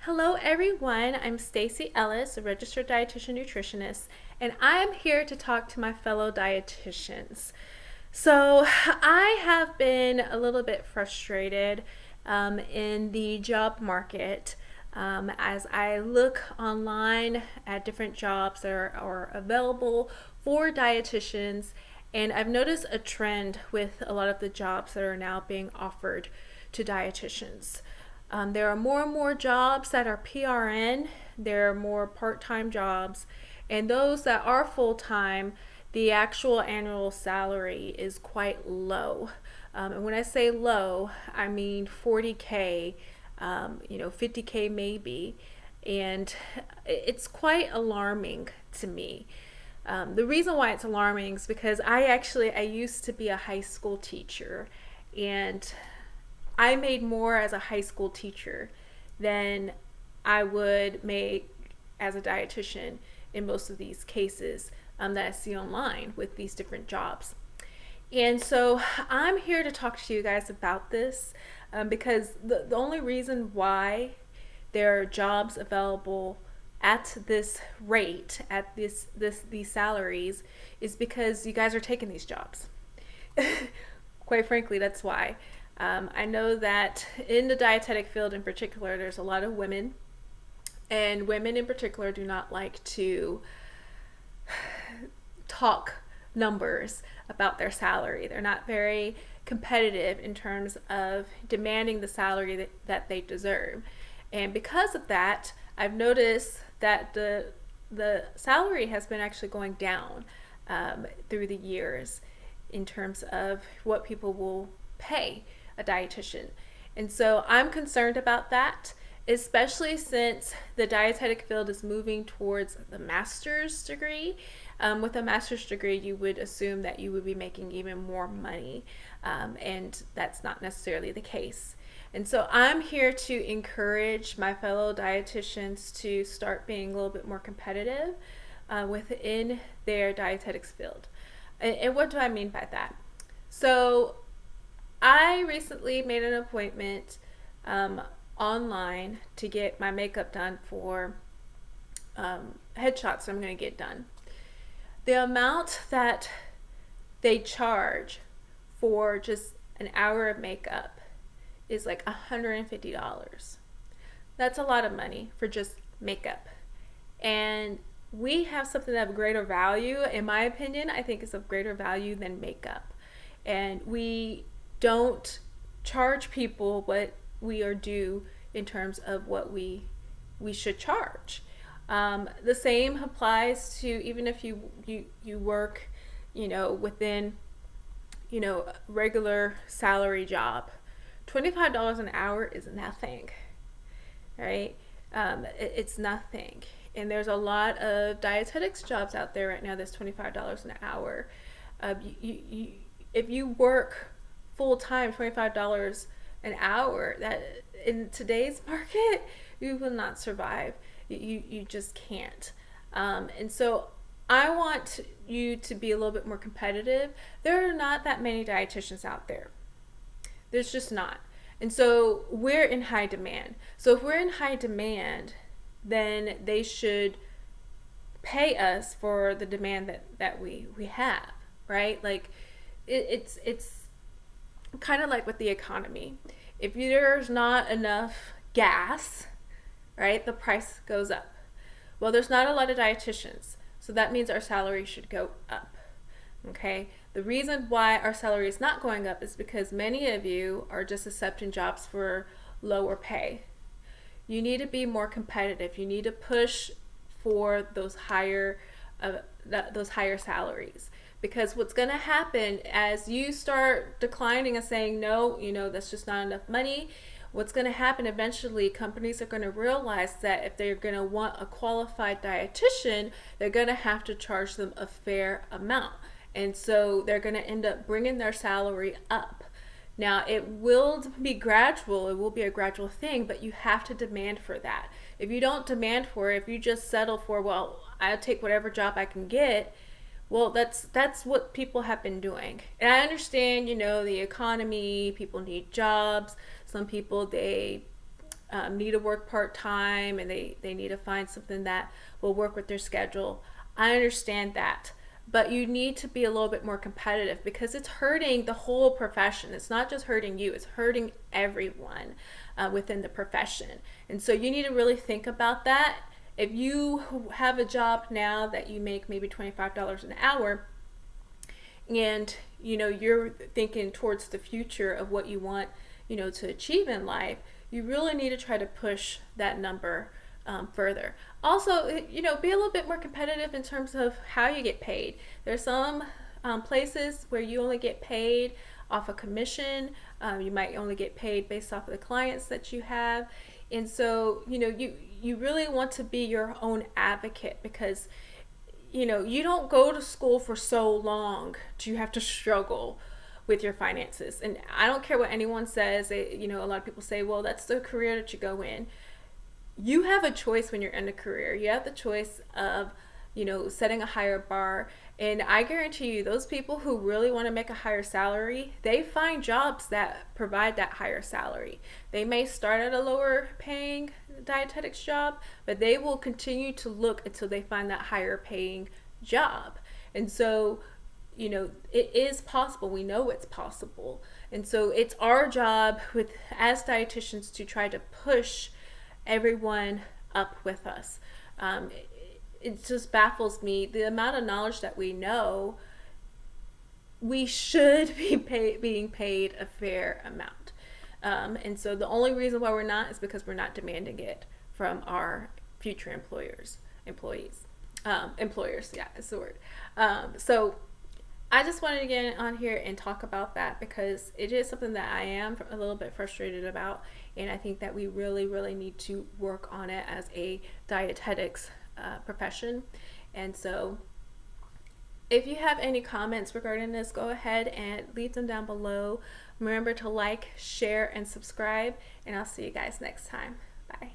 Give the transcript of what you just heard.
Hello everyone, I'm Stacy Ellis, a registered dietitian nutritionist, and I am here to talk to my fellow dietitians. So, I have been a little bit frustrated in the job market as I look online at different jobs that are available for dietitians, and I've noticed a trend with a lot of the jobs that are now being offered to dietitians. There are more and more jobs that are PRN, there are more part time jobs, and those that are full time, the actual annual salary is quite low. And when I say low, I mean 40K, 50K maybe. And it's quite alarming to me. The reason why it's alarming is because I used to be a high school teacher, and I made more as a high school teacher than I would make as a dietitian in most of these cases that I see online with these different jobs. And so I'm here to talk to you guys about this because the only reason why there are jobs available at this rate, at these salaries, is because you guys are taking these jobs. Quite frankly, that's why. I know that in the dietetic field in particular, there's a lot of women, and women in particular do not like to talk numbers about their salary. They're not very competitive in terms of demanding the salary that they deserve. And because of that, I've noticed that the salary has been actually going down through the years in terms of what people will pay a dietitian. And so I'm concerned about that, especially since the dietetic field is moving towards the master's degree. With a master's degree, you would assume that you would be making even more money, and that's not necessarily the case. And so I'm here to encourage my fellow dietitians to start being a little bit more competitive within their dietetics field. And what do I mean by that? So I recently made an appointment online to get my makeup done for headshots I'm going to get done. The amount that they charge for just an hour of makeup is like $150. That's a lot of money for just makeup. And we have something of greater value, in my opinion. I think it's of greater value than makeup. And we don't charge people what we are due in terms of what we should charge. The same applies to even if you work, within, regular salary job. $25 an hour is nothing, right? It's nothing. And there's a lot of dietetics jobs out there right now that's $25 an hour. If you work full time, $25 an hour, that in today's market you will not survive. You just can't. And so I want you to be a little bit more competitive. There are not that many dietitians out there. There's just not. And so we're in high demand. So if we're in high demand, then they should pay us for the demand that we have, right? Like it's kind of like with the economy. If there's not enough gas, right, the price goes up. Well, there's not a lot of dietitians, so that means our salary should go up. Okay? The reason why our salary is not going up is because many of you are just accepting jobs for lower pay. You need to be more competitive. You need to push for those higher salaries. Because what's going to happen as you start declining and saying, no, that's just not enough money, what's going to happen eventually, companies are going to realize that if they're going to want a qualified dietitian, they're going to have to charge them a fair amount. And so they're going to end up bringing their salary up. Now, it will be gradual. It will be a gradual thing, but you have to demand for that. If you don't demand for it, if you just settle for, well, I'll take whatever job I can get, well, that's what people have been doing. And I understand, the economy, people need jobs. Some people, they need to work part-time and they need to find something that will work with their schedule. I understand that. But you need to be a little bit more competitive because it's hurting the whole profession. It's not just hurting you, it's hurting everyone within the profession. And so you need to really think about that. If you have a job now that you make maybe $25 an hour, and you're thinking towards the future of what you want to achieve in life, you really need to try to push that number further. Also, be a little bit more competitive in terms of how you get paid. There's some places where you only get paid off a commission. You might only get paid based off of the clients that you have. And so, you really want to be your own advocate because, you don't go to school for so long to have to struggle with your finances. And I don't care what anyone says. A lot of people say, well, that's the career that you go in. You have a choice when you're in a career. You have the choice of, setting a higher bar. And I guarantee you, those people who really want to make a higher salary, they find jobs that provide that higher salary. They may start at a lower paying dietetics job, but they will continue to look until they find that higher paying job. And so, it is possible. We know it's possible. And so it's our job as dietitians to try to push everyone up with us. It just baffles me the amount of knowledge that we know. We should be being paid a fair amount. And so the only reason why we're not is because we're not demanding it from our future employers, yeah, is the word. So I just wanted to get on here and talk about that because it is something that I am a little bit frustrated about, and I think that we really, really need to work on it as a dietetics profession. And so if you have any comments regarding this, go ahead and leave them down below. Remember to like, share, and subscribe, and I'll see you guys next time. Bye.